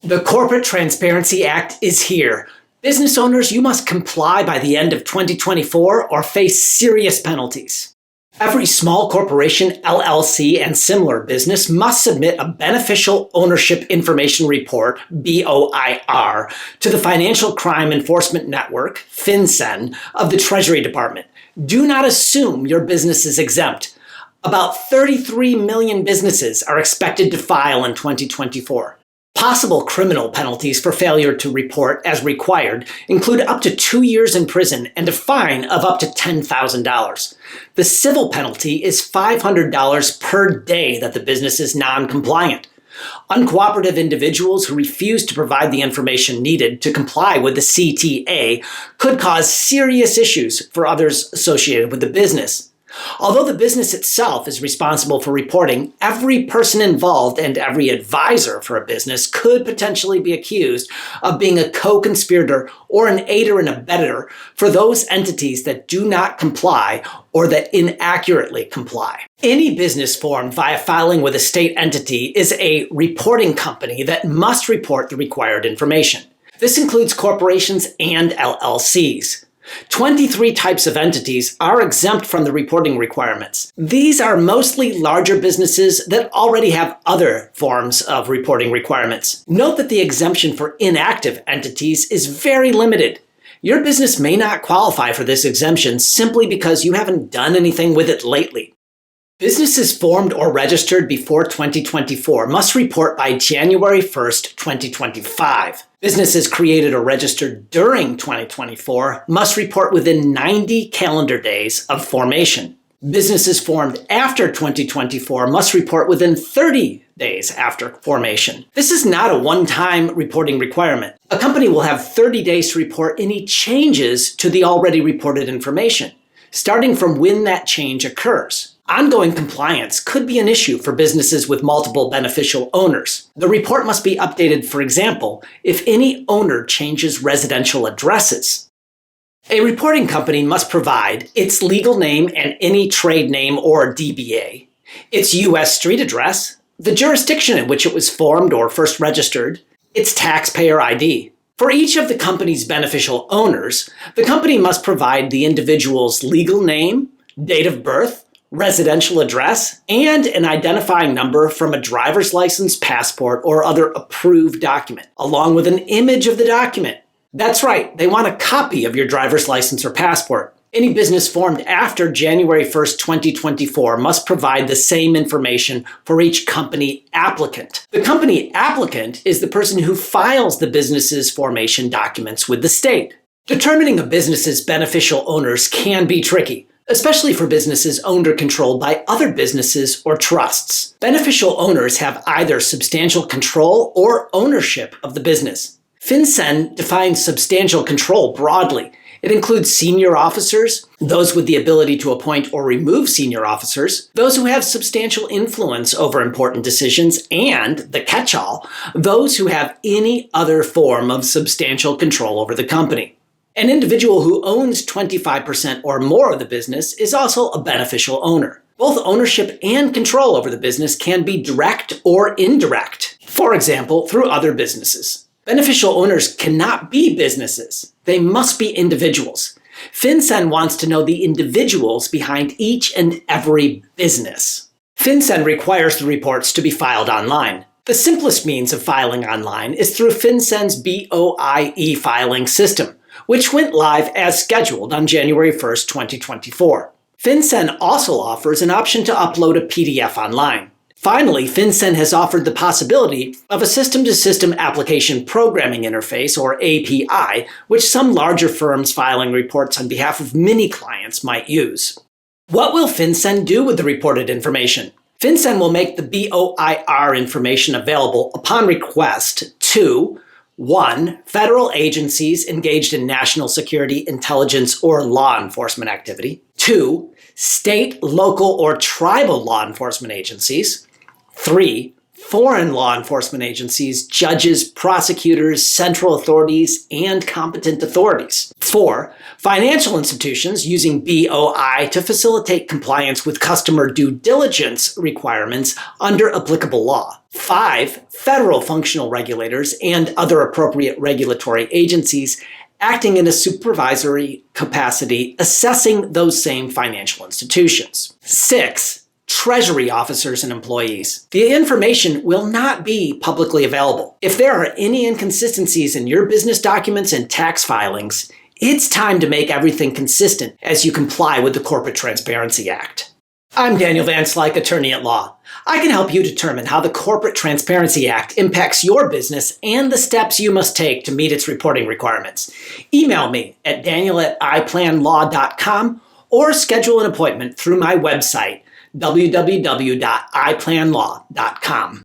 The Corporate Transparency Act is here. Business owners, you must comply by the end of 2024 or face serious penalties. Every small corporation, LLC, and similar business must submit a Beneficial Ownership Information Report, BOIR, to the Financial Crime Enforcement Network, FinCEN, of the Treasury Department. Do not assume your business is exempt. About 33 million businesses are expected to file in 2024. Possible criminal penalties for failure to report as required include up to 2 years in prison and a fine of up to $10,000. The civil penalty is $500 per day that the business is non-compliant. Uncooperative individuals who refuse to provide the information needed to comply with the CTA could cause serious issues for others associated with the business. Although the business itself is responsible for reporting, every person involved and every advisor for a business could potentially be accused of being a co-conspirator or an aider and abettor for those entities that do not comply or that inaccurately comply. Any business formed via filing with a state entity is a reporting company that must report the required information. This includes corporations and LLCs. 23 types of entities are exempt from the reporting requirements. These are mostly larger businesses that already have other forms of reporting requirements. Note that the exemption for inactive entities is very limited. Your business may not qualify for this exemption simply because you haven't done anything with it lately. Businesses formed or registered before 2024 must report by January 1st, 2025. Businesses created or registered during 2024 must report within 90 calendar days of formation. Businesses formed after 2024 must report within 30 days after formation. This is not a one-time reporting requirement. A company will have 30 days to report any changes to the already reported information, starting from when that change occurs. Ongoing compliance could be an issue for businesses with multiple beneficial owners. The report must be updated, for example, if any owner changes residential addresses. A reporting company must provide its legal name and any trade name or DBA, its U.S. street address, the jurisdiction in which it was formed or first registered, its taxpayer ID. For each of the company's beneficial owners, the company must provide the individual's legal name, date of birth, residential address, and an identifying number from a driver's license, passport, or other approved document, along with an image of the document. That's right, they want a copy of your driver's license or passport. Any business formed after January 1st, 2024 must provide the same information for each company applicant. The company applicant is the person who files the business's formation documents with the state. Determining a business's beneficial owners can be tricky, especially for businesses owned or controlled by other businesses or trusts. Beneficial owners have either substantial control or ownership of the business. FinCEN defines substantial control broadly. It includes senior officers, those with the ability to appoint or remove senior officers, those who have substantial influence over important decisions, and, the catch-all, those who have any other form of substantial control over the company. An individual who owns 25% or more of the business is also a beneficial owner. Both ownership and control over the business can be direct or indirect, for example, through other businesses. Beneficial owners cannot be businesses. They must be individuals. FinCEN wants to know the individuals behind each and every business. FinCEN requires the reports to be filed online. The simplest means of filing online is through FinCEN's BOIE filing system, which went live as scheduled on January 1st, 2024. FinCEN also offers an option to upload a PDF online. Finally, FinCEN has offered the possibility of a system-to-system application programming interface, or API, which some larger firms filing reports on behalf of many clients might use. What will FinCEN do with the reported information? FinCEN will make the BOIR information available upon request to 1. Federal agencies engaged in national security, intelligence, or law enforcement activity. 2. State, local, or tribal law enforcement agencies. 3. foreign law enforcement agencies, judges, prosecutors, central authorities, and competent authorities. 4. Financial institutions using BOI to facilitate compliance with customer due diligence requirements under applicable law. 5. Federal functional regulators and other appropriate regulatory agencies acting in a supervisory capacity, assessing those same financial institutions. 6. Treasury officers and employees. The information will not be publicly available. If there are any inconsistencies in your business documents and tax filings, it's time to make everything consistent as you comply with the Corporate Transparency Act. I'm Daniel Van Slyke, attorney at law. I can help you determine how the Corporate Transparency Act impacts your business and the steps you must take to meet its reporting requirements. Email me at daniel@iplanlaw.com or schedule an appointment through my website, www.iplanlaw.com.